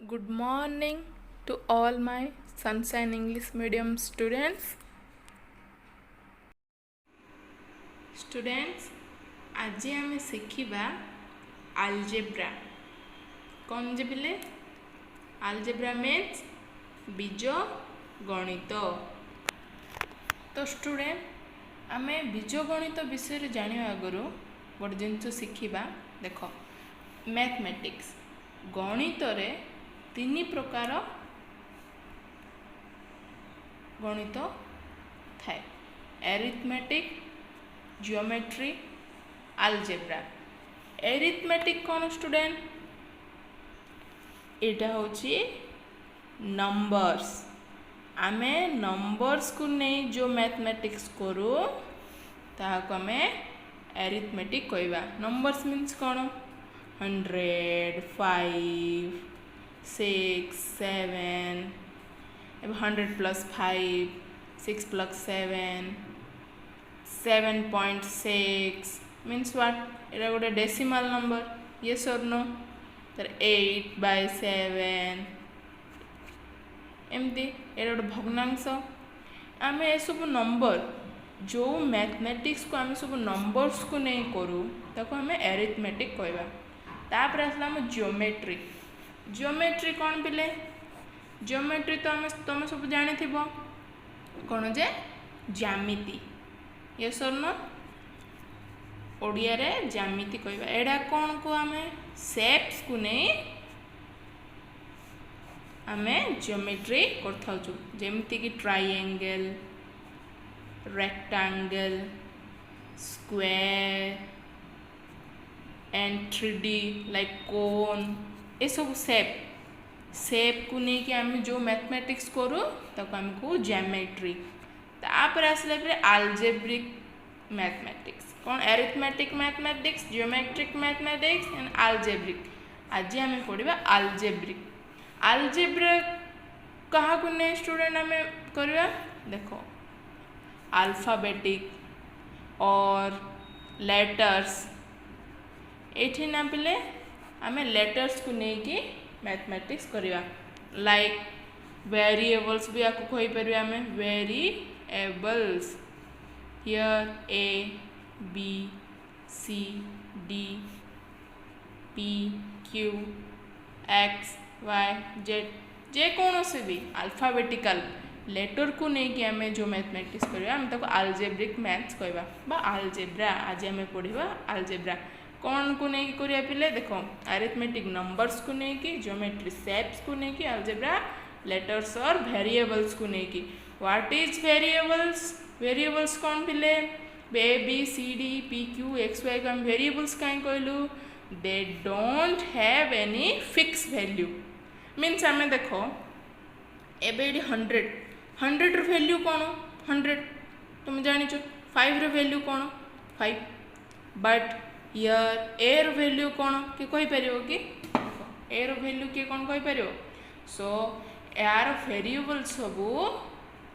Good morning to all my Sunshine English Medium students. Students, आज आम शिखा algebra कौन जे बिले आलजेब्रा मीन्स बीज गणित। तो स्टूडेंट आम बीज गणित विषय जाना आगु गोटे जिनस शिखा देख मैथमेटिक्स गणित रे तीन प्रकार गणित थाए एरिथमेटिक जियोमेट्री आलजेब्रा। एरिथमेटिक कौन स्टूडेंट एटा होची नंबर्स आमे नंबर्स को नहीं जो मैथमेटिक्स करू ताको आमे एरिथमेटिक कहवा। नंबर्स मीन्स कौन 100 5 6 7 100 plus 5 6 plus 7 7.6 means what एटा गोटे decimal number yes or no तर 8/7 एमती एटा गोटे भग्नांश। आम ए सब नंबर जो मैथमेटिक्स को आम सब नंबर्स को नहीं करूँ ताको आम एरिथमेटिक कहवा। तापर आसला आम जियोमेट्री। जियोमेट्री कौन पिले जियोमेट्री तो आम तुम सब जानी कौन जे ज्यामिति यस और नो ओडिया रे ज्यामिति कहवा। एडा कौन को आम शेप्स को नहीं आम जियोमेट्री कर जेमती कि triangle rectangle square and 3D like cone ये सब शेप को नहीं कि आम जो मैथमेटिक्स करूँ ताको आम को ज्योमेट्री। तापर आसला फिर आलजेब्रिक मैथमेटिक्स कौन arithmetic mathematics geometric mathematics and algebraic. आज आम पढ़ा आलजेब्रिक। आलजेब्रा कहा को नहीं स्टूडेंट आम करवा देखो अल्फाबेटिक और लेटर्स ये ना पिले आम लेटर्स को नहीं कि मैथमेटिक्स करवा। लाइक वेरिएबल्स भी आपको कही पार आम variables here ABCD PQ XYZ जे कौन से भी अल्फाबेटिकल लेटर को नहीं कि आम जो मैथमेटिक्स करवा आम ताको आलजेब्रिक मैथ्स कहवा बा आलजेब्रा। आज आम पढ़ा आलजेब्रा कौन को नहीं करिया पिले देखो अरिथमेटिक नंबर्स को नहीं कि जियोमेट्री शेप्स को नहीं कि अलजेब्रा लेटर्स और वेरिएबल्स को नहीं कि। व्हाट इज वेरिएबल्स वेरिएबल्स कौन पिले ABCD PQ XY को हम वेरिएबल्स कहीं कहलु दे don't have any fix value means आम देखो एबे 100 रो वैल्यू कौन 100 तुम जानी 5 रो वैल्यू कौन 5 बट यार ए रो वैल्यू कौन कि कहि परियो कि ए रो वैल्यू कि कौन कहि परियो। सो यार वेरिएबल सबू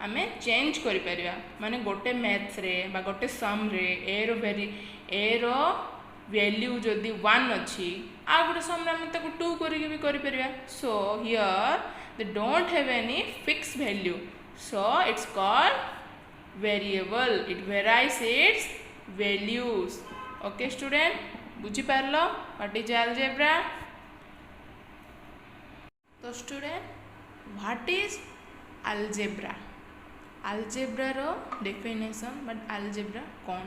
आम चेंज करि परिया माने गोटे मैथ्स रे बा गोटे सम रे ए रो वैल्यू जदि 1 अच्छी आ गोटे सम रे आम ताको 2 करिके भी करि परिया। So here they don't have any fix value so it's called variable it varies its values. Okay student बुझी पारलो व्हाट इज अलजेब्रा। तो student what is algebra algebra रो डेफिनेशन बट अलजेब्रा कौन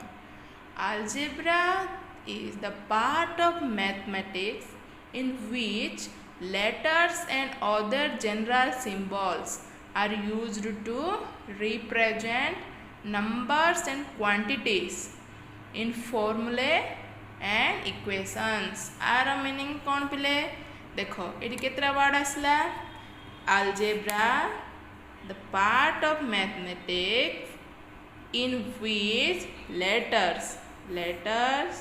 algebra is the part of mathematics in which letters and other general symbols are used to represent numbers and quantities in formulae and equations। आर meaning कौन पिले देखो ये केतरा word आसला algebra the part of mathematics in which letters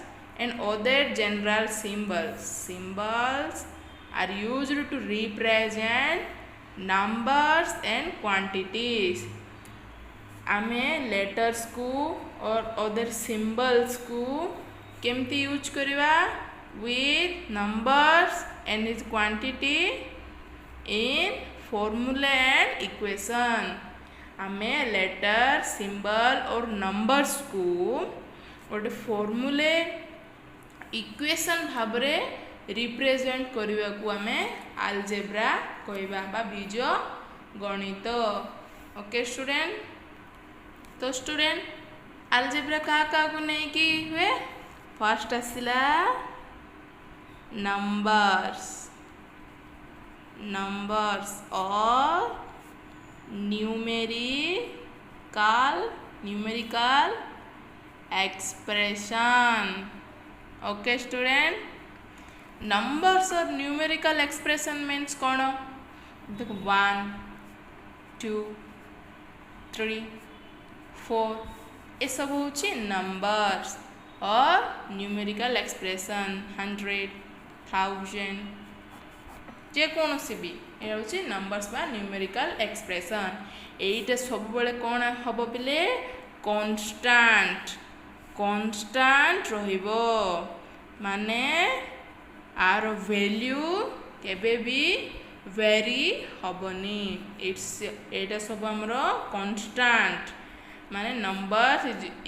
and other general symbols are used to represent numbers and quantities। आमे letters को और अदर सिम्बल्स को केमती यूज करवा with numbers and its quantity in formula and equation आमे letter symbol और numbers को गोटे फॉर्मूले इक्वेशन भाव रिप्रेजेंट करने को आमे अलजेब्रा कहवा बा बीज गणित। ओके स्टूडेंट, तो स्टूडेंट अलजेब्रा क्या को नहीं कि हुए फर्स्ट आसला नंबर्स और numerical expression. Okay student, numbers और न्यूमेरिकल एक्सप्रेशन मीन्स कौन देखो 1 2 3 4 ये सब हूँ नंबर्स और न्यूमेरिकल एक्सप्रेशन 100 1000 जेकोसी भी ये हूँ नंबर्स बा न्यूमेरिकल एक्सप्रेशन। यहीटा सब बेले कौन हम पिले कन्स्टांट रहिबो माने आर वैल्यू केबे भी वेरी हबनी। एटा सब हमर कन्स्टांट माने number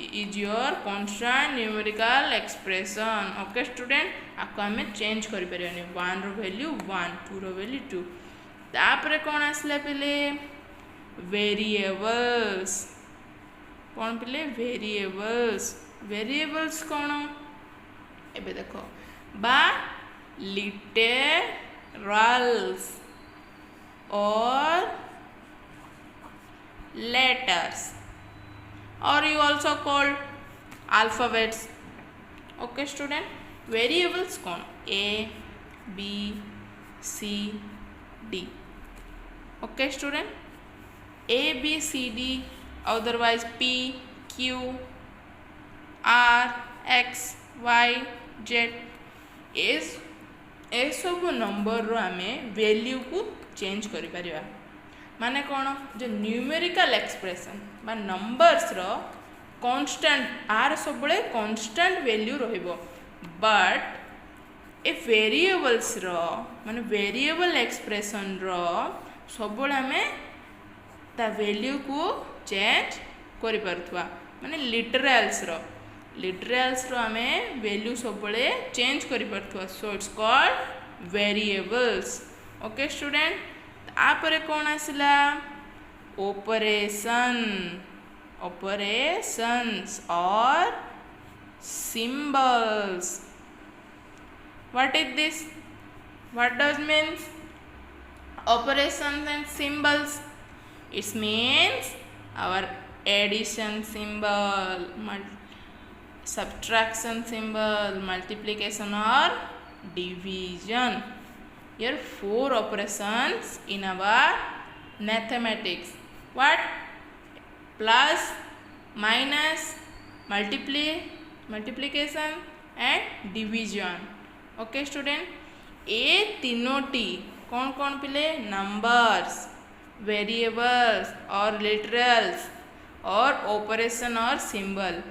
is your constant numerical expression. Okay student, आपको आम चेंज कर पारे 1 रो वैल्यू 1 2 रो वैल्यू 2। तापरे कौन आसला पिले वेरिएबल्स। कौन पिले वेरिएबल्स कौन एबे देखो बा लिटरल्स और letters or you also called alphabets. Okay student, variables कौन A B C D. Okay student, A B C D otherwise P Q R X Y Z ए सब नंबर रो आमे वैल्यू को चेंज करि परिबा। माने कौन जो न्यूमेरिकल एक्सप्रेशन बा numbers रो constant R सब बळे कांस्टेंट वैल्यू रहिबो, बट ए वेरिएबल्स रो माने वेरिएबल एक्सप्रेशन रो सब बळे आमे ता वैल्यू को चेंज करि परथुआ। माने लिटरल्स रो आमे वैल्यू सब बळे चेंज करि परथुआ, so it's called variables. Okay student, आपरे कौन आसला ऑपरेशंस और symbols. What is this, what does means operations and symbols? It means our addition symbol, subtraction symbol, multiplication or division. Here 4 operations in our mathematics. What? Plus, minus, multiplication and division. Okay student, ये तीनोटी कौन कौन पिले numbers, variables और literals और operation और symbol,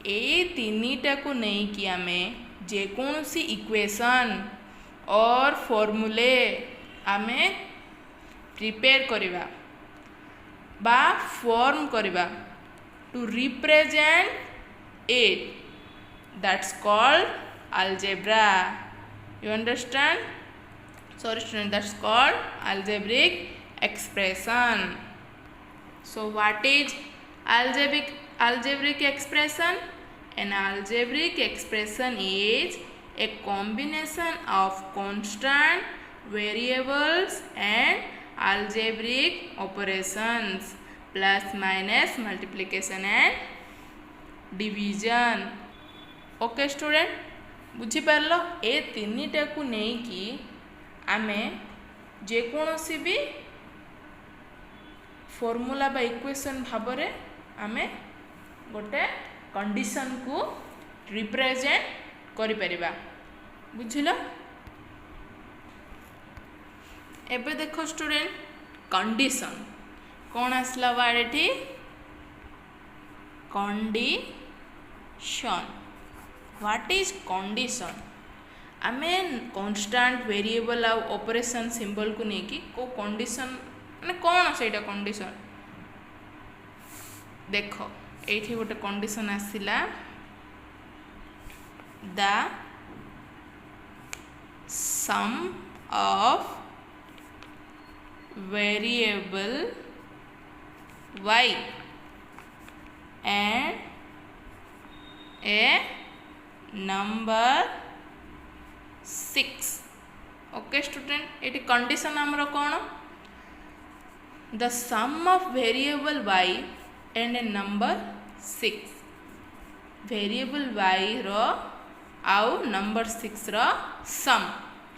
ये तीनटा को नहीं कि आमे जेकोसी इक्वेशन और फॉर्मूले आमे प्रिपेयर करिबा बा फॉर्म करिबा to represent it, that's called algebra. You understand? Sorry student, that's called algebraic expression. So what is algebraic expression? An algebraic expression is a combination of constant variables and algebraic operations plus minus multiplication and division. Okay student, बुझी पारलो ए तीनटा को नहीं कि आमे जेकोसी भी formula बा equation भाव में आमे गोटे कंडीशन को रिप्रेजेंट करि परिबा। बुझिलो? एबे देखो स्टूडेंट, कंडीशन कौन आसला वर्ड एठी कंडीशन। What is condition? आमे कांस्टेंट वेरिएबल आ ऑपरेशन सिंबल को लेकिन को कंडीशन माने कौन से कंडीशन देख ये गोटे कंडीशन आसला the sum of variable y and a number 6 okay student ये कंडीशन आमर कौन the sum of variable y and a number 6 variable y रो आउ नंबर 6 रो sum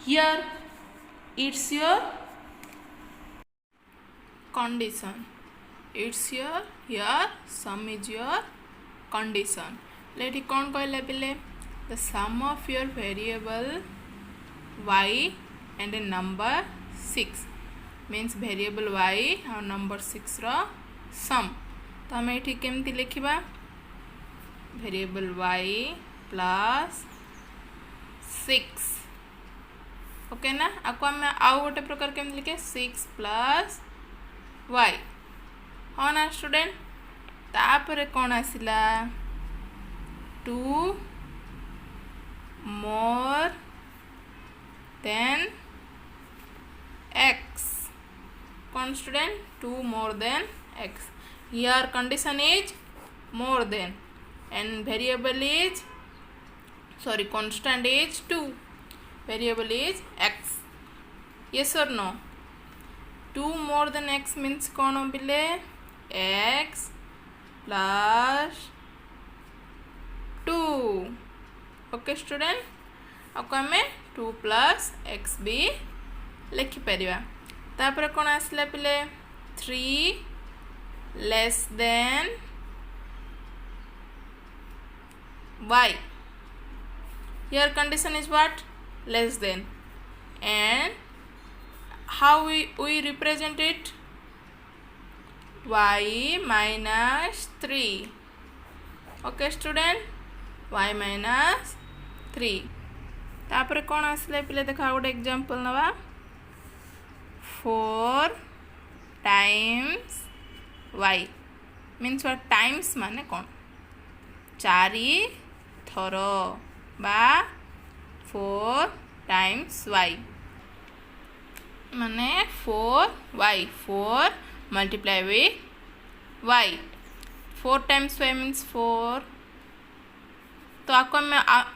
here it's your condition it's your sum is your condition let कौन कहले पिले the sum of your variable y and a number 6 means variable y और number 6 रो sum तो आम ये केमती लिखा वेरिएबल y प्लस 6 ओके ना आपको आम आउ गोटे प्रकार केमती लिखे 6 प्लस y हाँ ना स्टूडेंट तापर कौन आसला 2 मोर देन x कौन student 2 more than x here condition is more than and variable is constant is 2 variable is x yes or no 2 more than x means कौन बिले x plus 2 ओके स्टूडेंट आपको आम 2 plus x भी लिखिपर तापर कौन आसला पिले 3 less than y here condition is what less than and how we represent it y minus 3 okay student y minus 3 तापर कौन आसले पिले देखा गोटे एग्जांपल नवा 4 times y means what times माने कौन 4 थर बा 4 टाइम्स y माने 4y 4 multiply with y 4 times y means 4 तो आपको आम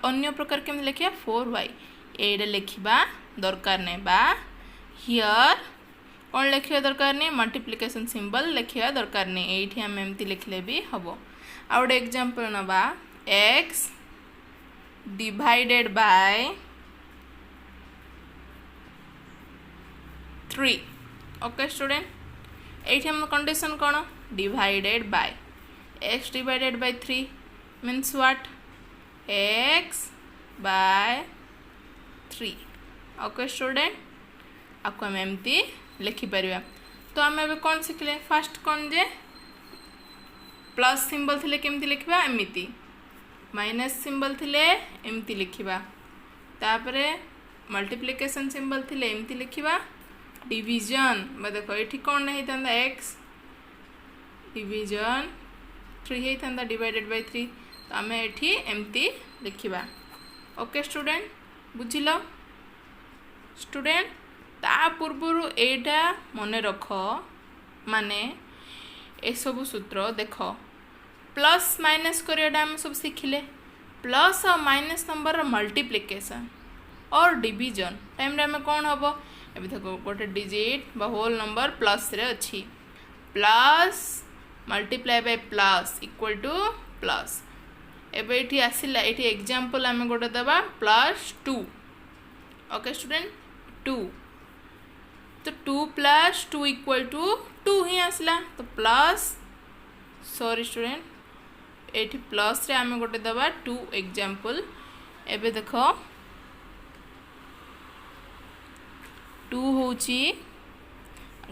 अन्य प्रकार केमती लिखा 4y ये लिखा दरकार नहीं बा हियर कौन लिखा दरकार नहीं मल्टीप्लिकेशन सिंबल लिखा दरकार नहीं ये आम एमती लिखले भी हम आ गए एग्जांपल नवा x divided by 3 okay student ये हम कंडीशन कौन divided by x divided by 3 means what x by 3 okay student आपको आम एमती लिखिपर तो आम ए कौन शिखले फास्ट कौन जे प्लस सिंबल थिले केमती लिखा एमती माइनस सिंबल थिले एमती लिखा तापरे मल्टीप्लिकेशन सिंबल थिले एमती लिखा डिवीजन देखो ये कौन नहीं था x डिवीजन 3 होता डिवाइडेड बाय 3 तो आम ये एमती लिखा ओके स्टूडेंट बुझिल स्टूडेंट ता पूर्व एटा मन रख माने ए सब सूत्र देख प्लस माइनस करियाटा आम सब शिखिले प्लस और माइनस नंबर मल्टीप्लिकेशन और डिवीजन टाइम रे आम कौन हम ए देखो गोटे डिजिट बा होल नंबर प्लस रे अच्छी plus multiply by plus equal to plus एबे ये आसला ये एग्जांपल आम गोटे दबा +2 ओके स्टूडेंट 2 तो 2 + 2 = 2 ही आसला तो प्लस सॉरी स्टूडेंट ये प्लस रे आम गोटे दबा 2 एग्जांपल एबे देख 2 होची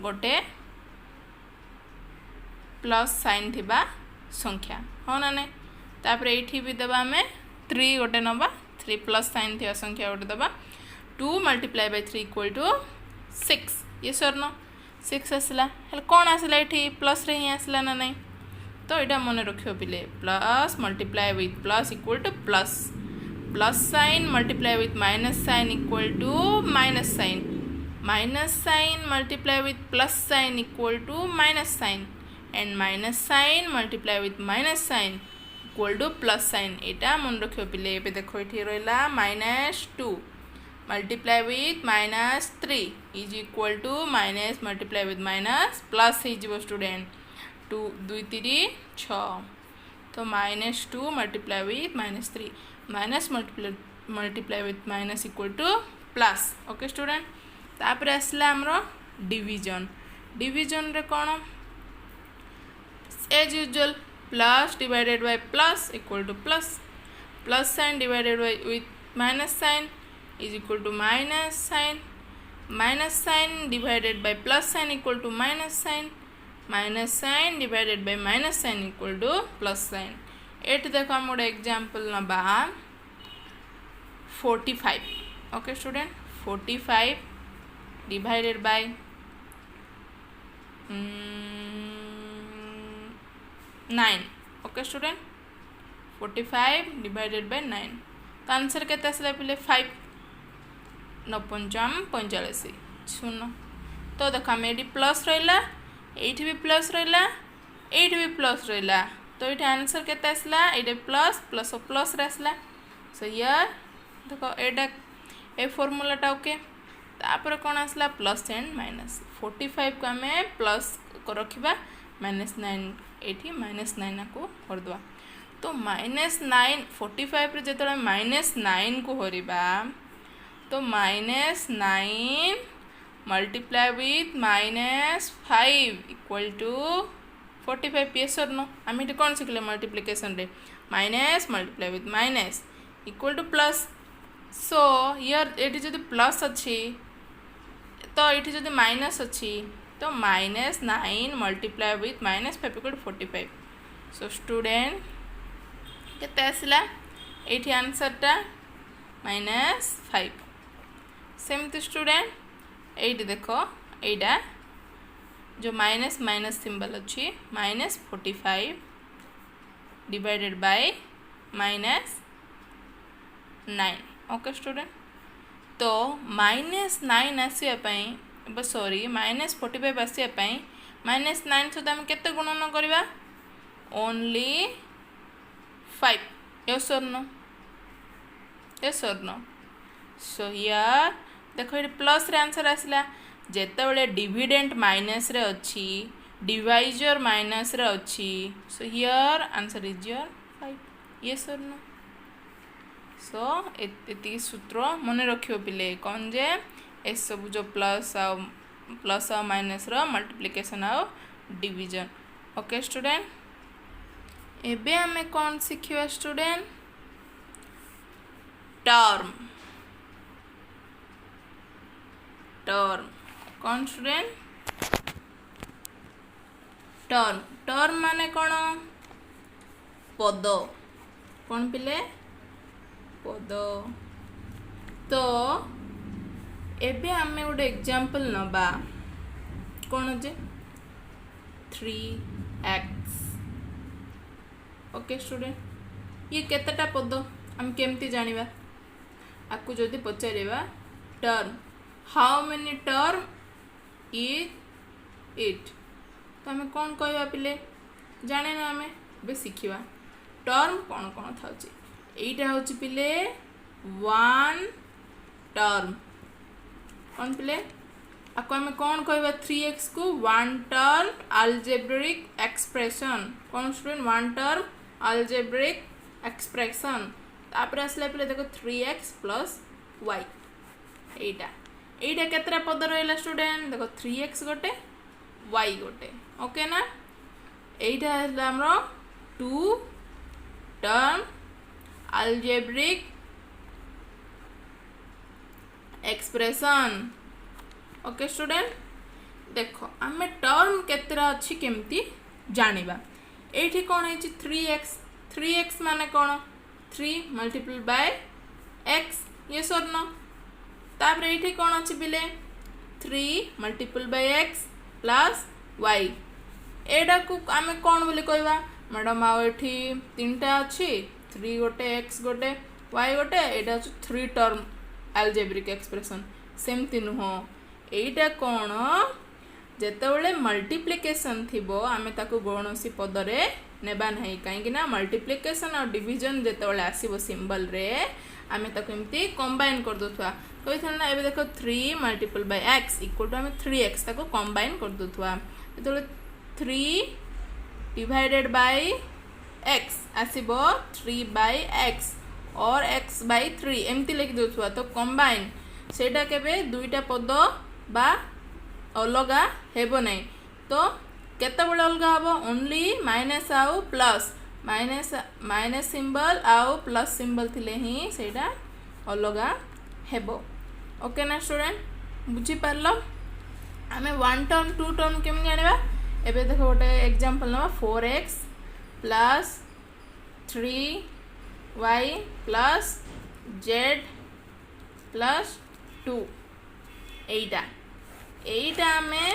गोटे प्लस साइन थिबा संख्या हाँ ना नहीं तापर ये भी दबा आम 3 गोटे नवा 3 प्लस साइन थी संख्या गोटे दबा 2 मल्टीप्लाई बाय 3 इक्वल टू 6 ये स्वर्ण 6 आसला हेल्ले कौन आसला ये प्लस रे ही आसला ना नहीं तो यहाँ मन रखियो पिले plus multiply with plus equal to plus plus sign multiply with minus sign equal to minus sign multiply with plus sign equal to minus sign and minus sign multiply with minus sign equal to plus sign यहाँ मन रखियो पिले ये देखो ये रहा -2 multiply with -3 is equal to minus multiply with minus plus हो student 2 2 3 6 तो -2 multiply with -3 minus multiply with minus equal to plus okay student तापर आसला हमरो डिवीजन डिवीजन रे कौन as usual plus divided by plus equal to plus plus sign divided by with minus sign is equal to minus sign divided by plus sign equal to minus sign divided by minus sign equal to plus sign एट देखो हम गोटे example नबा 45 okay student 45 divided by 9 okay student 45 divided by 9 तो answer केते आसला पिले 5 9 पंचम 45 शून्य तो देख आम ये प्लस रहा ये भी प्लस रहा ये भी प्लस रहा तो ये आंसर केते आसला ये प्लस प्लस और प्लस रे आसला सो यार देखो एटा ए फॉर्मूलाटा ओके तापर कौन आसला प्लस एंड माइनस 45 को आम प्लस को रखा -9 ये -9 को करदे तो -9 45 रे जो -9 को हरवा तो -9 multiply with -5 equal to 45 yes or no आम ये कौन शिखले मल्टीप्लिकेशन रे minus multiply with minus equal to plus so यार ये जो प्लस अच्छी तो ये जो माइनस अच्छी तो -9 multiply with -5 equal to 45 so student केते आसला ये आंसरटा -5 सेमती स्टूडेंट ये देख यहाँ जो माइनस माइनस सिंबल अच्छी -45 डिवाइडेड बाय -9 ओके स्टूडेंट तो -9 आसवाई सॉरी -45 आसवाई -9 सहित आम केते गुणन करवा only 5 yes or no so here देखो ये प्लस रे आंसर आसला जेतेबेले डिविडेंट माइनस रे अच्छी डिवाइजर माइनस रे अच्छी so here answer is your 5 yes or no सो एति सूत्र मन रखियो पिले कौन जे ए सब जो प्लस आ माइनस रो मल्टीप्लिकेशन आ डिवीजन ओके स्टूडेंट एबे हमें कौन सीखियो स्टूडेंट टर्म कौन स्टूडेंट टर्म माने कौन पद कौन पिले पद तो एबे आमे गोटे एग्जांपल नबा कौन जे 3x ओके स्टूडेंट ये केतेटा पद हम केमती जानिबा आपको जदि पचारिबा term how many term is it तो आम कौन कहवा पिले जाने ना आम बे शिखा टर्म कौन कौन था यहीटा हूँ पिले 1 टर्म कौन पिले आपको आम कौन कहवा 3x को 1 टर्म अलजेब्रिक एक्सप्रेशन कौन स्टूडेंट 1 टर्म अलजेब्रिक एक्सप्रेशन तापर आसला पिले देखो 3x प्लस y यहीटा केतरा पद रहा स्टूडेंट देखो 3x गोटे y गोटे ओके ना यहीटा आमर 2 term algebraic expression okay student देखो आम टर्म केतरा अच्छी केमती जानिबा एठी कौन है 3x माने कौन 3 मल्टीपल बाय एक्स ये स्वर्ण तापर ये कौन अच्छी पिले 3 multiple by x plus y एटा को आम कौन बोली कहवा मैडम आठी 3टा अच्छी 3 गोटे एक्स गोटे वाई गोटे यहाँ 3 टर्म एल्जेब्रिक एक्सप्रेशन सेमती नुह एटा कौन जेतेबेले मल्टीप्लिकेशन थिबो आमे ताकू कौनसी पदरे नेबा नहीं कहीं मल्टीप्लिकेशन और डिवीजन जेतेबेले आसीबो सिंबल रे आमे ताकू एमती कंबाइन कर दोथुआ कहिथन ना एबे देखो 3 multiple by x equal to आमे 3x ताकू कंबाइन कर दोथुआ जेतेबेले 3 डिवाइडेड बाय x आसीबो 3 बाय x और x बाय 3 एमती लिखि दोथुआ तो कंबाइन सेटा केबे दुईटा पद बा अलगा हेबो नहीं तो केते बळे अलगा हबो ओनली माइनस आउ प्लस माइनस सिंबल आउ प्लस सिंबल थिले ही सेटा अलगा हेबो ओके ना स्टूडेंट बुझी पारलो आमे 1 टर्म 2 टर्म केम जानिबा एबे देखो गोटे एग्जांपल नबा 4x plus 3y plus z plus 2 एटा आमे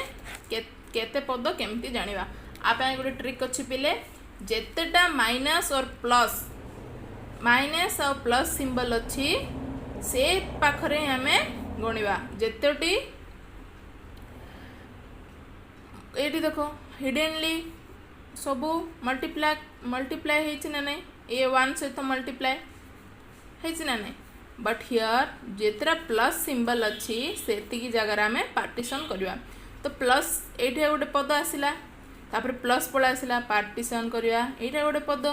केते पद केमती जानिबा आप गोटे ट्रिक अच्छी पिले जेतेटा माइनस और प्लस सिंबल अच्छी से पाखरे आमे गणिबा जेतेटी एटी देखो हिडनली सबू मल्टीप्लाई हेछि ना नहीं ए 1 सहित मल्टीप्लाई हेछि ना नहीं बट हियर जेतरा प्लस सिंबल अच्छी सेति जगह आमे पार्टीशन करवा तो प्लस एठे गोटे पद आसिला तापर प्लस पळा आसिला पार्टीशन करवा एटा गोटे पद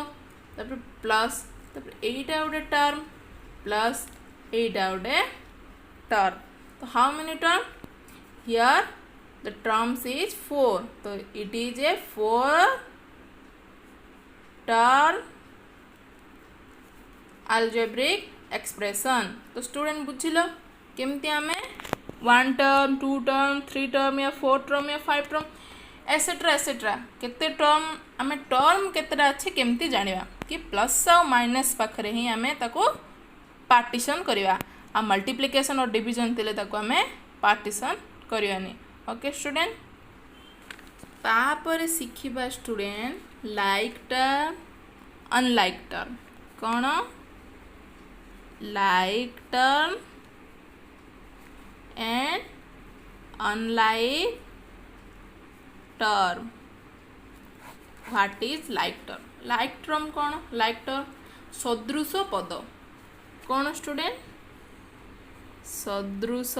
तापर प्लस तापर एटा गोटे टर्म प्लस एटा गोटे टर्म तो how many term here the terms is 4 तो it is a 4 term algebraic expression तो स्टूडेंट बुझिल केमती आमे 1 टर्म 2 टर्म 3 टर्म या 4 टर्म या 5 टर्म एसेट्रा केते टर्म आमे टर्म केतेटा अच्छे केमती जानिबा कि प्लस और माइनस पाखरे ही आमे ताको पार्टीशन करवा आ मल्टीप्लिकेशन और डिवीजन तिले ताको आमे पार्टीशन करवानी ओके स्टूडेंट तापर सिखिबा student like term unlike term कौन like term and unlike term what is like term कौन like term सदृश पद कौन स्टूडेंट सदृश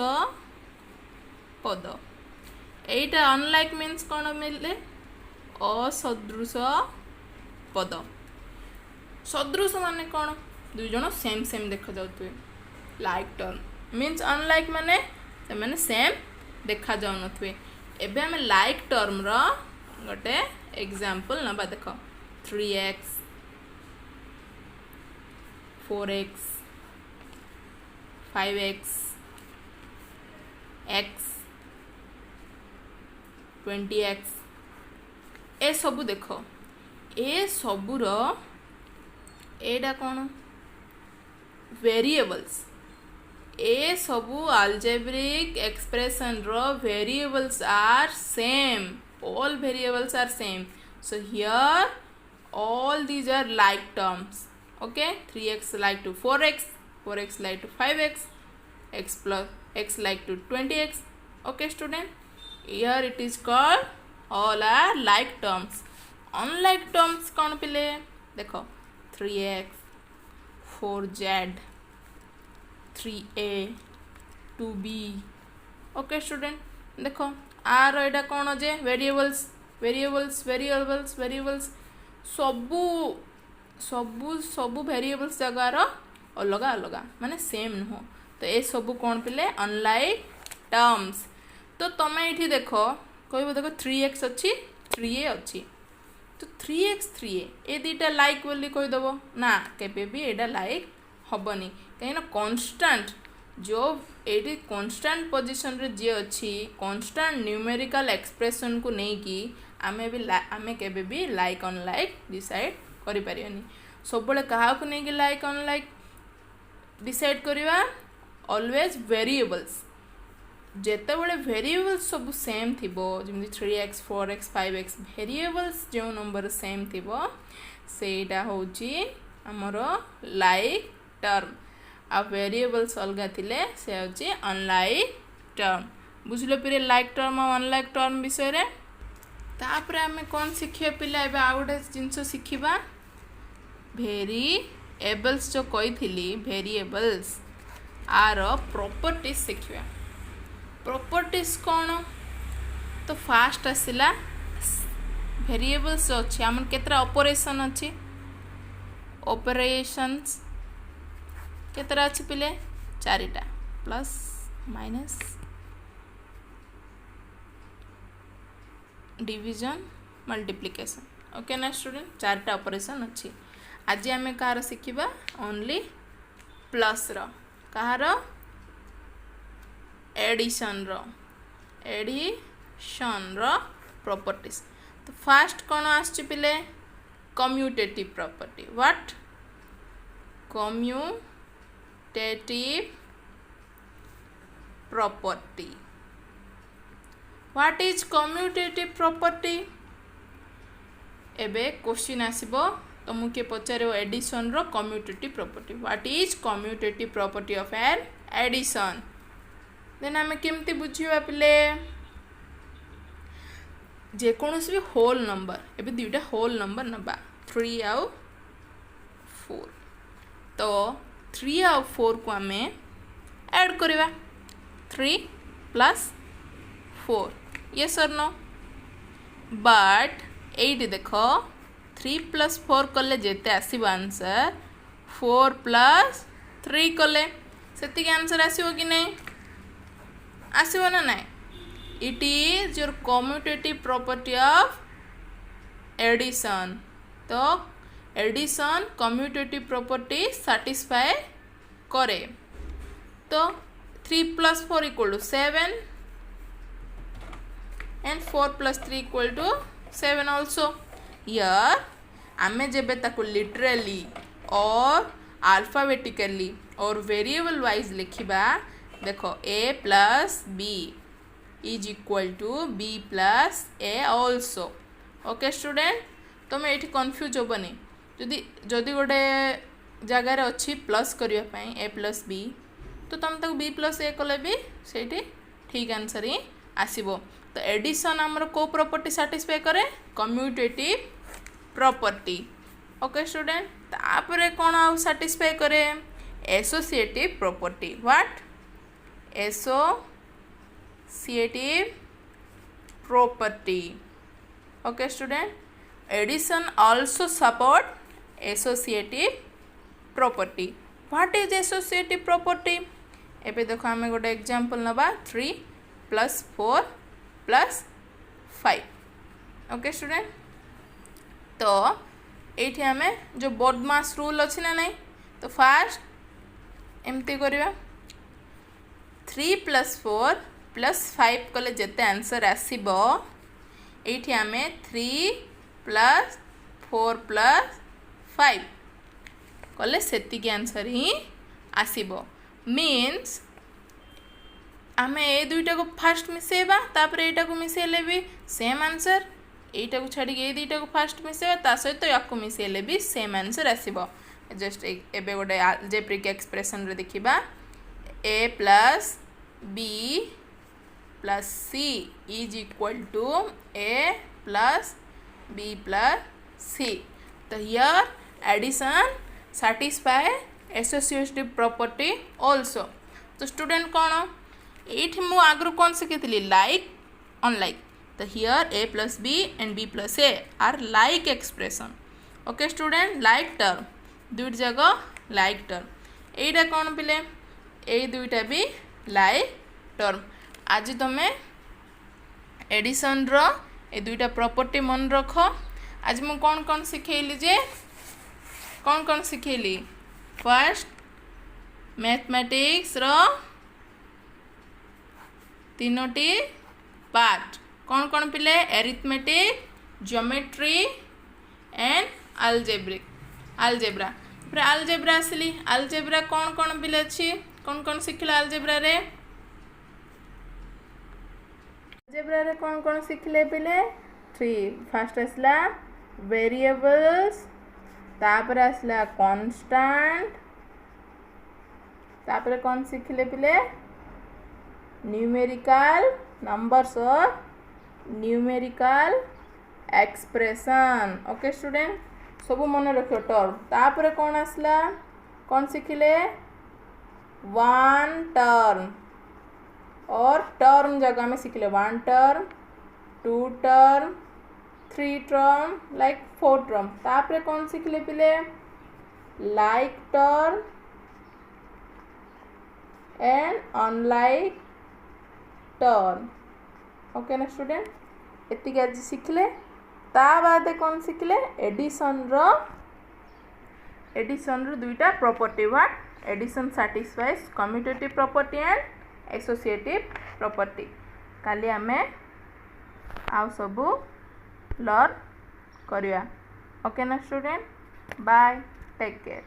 पद एटा अनलाइक मीन्स कौन मिले असदृश पद सदृश माने कौन दुई जन सेम देखा जाउथुए लाइक टर्म मीन्स अनलाइक माने से माने सेम देखा जाउ नथुए एबे हम लाइक टर्म रो गोटे एग्जांपल नबा देखो 3x 4x 5x x 20x ए सबू देखो ए सबूर एटा कौन वेरिएबल्स ए सबू algebraic expression row variables are same all variables are same so here all these are like terms okay 3x like to 4x 4x like to 5x x plus x like to 20x okay student here it is called all are like terms unlike terms कौन पिले देखो 3x 4z 3a 2b okay student देखो are एटा कौन जे variables सबू सबू सबू variables जगार अलग अलग माने सेम नुह तो ये सबू कौन पिले अनलाइक टर्म्स तो तुम ये देखो कह देखो 3x अच्छी 3a अच्छी तो 3x 3a ए दीटा लाइक बोली कहीदेव ना केबे भी एटा लाइक हेनी कहीं कांस्टेंट जो ये कांस्टेंट पोजीशन रे जी अच्छी कांस्टेंट न्यूमेरिकल एक्सप्रेशन को नहीं कि आमे केबे भी लाइक अनलाइक डिसाइड करि परियनी सब बळे कहा को नहीं कि लाइक अनलाइक डिसाइड करवा ऑलवेज वेरिएबल्स जेते बड़े वेरिएबल्स सब सेम थिबो जमी 3x 4x 5x वेरिएबल्स जो नंबर सेम थिबो सेटा होची हमरो लाइक टर्म आ वेरिएबल्स अलगा थिले से होची अनलाइक टर्म बुझलो पिरे लाइक टर्म और अनलाइक टर्म विषय रे तापर आमे कोन सिखिया पिला एबे आ गोटे जिंस सिखिबा वेरिएबल्स जो कही थिली वेरिएबल्स आर प्रॉपर्टीज सिखिबा प्रॉपर्टीज कौन तो फास्ट आसला वेरिएबल्स अच्छे आम केतरा ऑपरेशन अच्छी ऑपरेशंस केतरा अच्छी पिले 4टा plus minus division multiplication okay ना स्टूडेंट 4टा ऑपरेशन अच्छी आज आम कार शिखा ओनली प्लस कार एडिशन प्रॉपर्टीज तो फास्ट कौन आसछि पिले commutative property what commutative property what is commutative property एबे क्वेश्चन आसीबो तुमके पचारे एडिशन रो commutative property what is commutative property of an addition then आम केमती बुझा पिले जेकोसी भी होल नंबर एबे दुईटा होल नंबर नबा 3 आउ 4 तो 3 आउ 4 को आम ऐड करवा 3 प्लस 4 यस और नो बट एट देख 3 प्लस 4 कले जेते आसीबो आंसर 4 प्लस 3 कले सेति आंसर आसीबो कि नहीं आसीबो ना नहीं it is your commutative property of addition तो एडिशन कम्यूटेटिव प्रॉपर्टी सैटिस्फाई करे तो 3 plus 4 equal to 7 and 4 plus 3 equal to 7 also here आमे जेबे ताको लिटरली और अल्फाबेटिकली और वेरिएबल वाइज लिखिबा देखो a plus b is equal to b plus a also okay student तुम ये कन्फ्यूज होबनी जदि जदि गोटे जगार अच्छी प्लस करने a प्लस b तो तुम तक b प्लस a कले भी से ठीक आंसर ही आसीबो तो एडिशन आमर को प्रॉपर्टी सैटिस्फाई करे कम्यूटेटिव प्रॉपर्टी ओके स्टूडेंट तापरे कौन आउ सैटिस्फाई करे associative property what associative property okay student addition also support associative property what is associative property एबे देखो आम गोटे एग्जांपल नबा 3 प्लस 4 प्लस 5 ओके स्टूडेंट तो ये आम जो बदमाश रूल अच्छी ना नहीं तो फास्ट एमती करवा 3 प्लस 4 प्लस 5 कले जिते आंसर आसब ये आम 3 प्लस 4 प्लस 5 कले सेतिकी आंसर ही आसब मीन्स आम ए दुईटा को फास्ट मिसेबा तापर एटा को मिसेले भी सेम आंसर एटा को छाड़ी ए दुईटा को फास्ट मिसेबा ता सहित या को मिसेले भी सेम आंसर आसीबो जस्ट एबे गोटे अलजेब्रिक एक्सप्रेशन रे देखिबा a plus b plus c is equal to a plus b plus c तो here addition satisfy associative property also तो स्टूडेंट कौन ये मु आगु कौन शिखी लाइक अनलाइक तो here a plus b and b plus a are like expression okay student like term दुईट जगह लाइक टर्म यहीटा कौन पिले ये दुईटा भी लाइक टर्म आज तुम्हें एडिशन रो ए दुईटा प्रॉपर्टी मन रख आज मु कौन कौन शिखेली जे कौन शिखेली फर्स्ट मैथमेटिक्स रो तीनोटी पार्ट कौन पिले एरिथमेटिक ज्योमेट्री एंड अलजेब्रा फिर अलजेब्रा आसली अलजेब्रा कौन कौन बिल अच्छी कौन शिखिल अलजेब्रा रे अलजेब्रा रे कौन शिखिले बिले 3 फास्ट आसला वेरिएबल्स तापर आसला कांस्टेंट तापर कौन शिखिले पिले न्यूमेरिकल नंबर्स और न्यूमेरिकल एक्सप्रेशन ओके स्टूडेंट सब मन रखियो टर्म तापर कौन आसला कौन शिखिले वन टर्म और टर्म जगह में शिखिले 1 term 2 term 3 term like 4 term तापर कौन शिखिले पिले like term and unlike term okay ना स्टूडेंट एति आज शिखिले ता बाद कौन शिखिले एडिशन रो दुईटा property what addition satisfies commutative property and associative property काली आमे आउ सब लर्न करिया ओके ना स्टूडेंट बाय टेक केयर।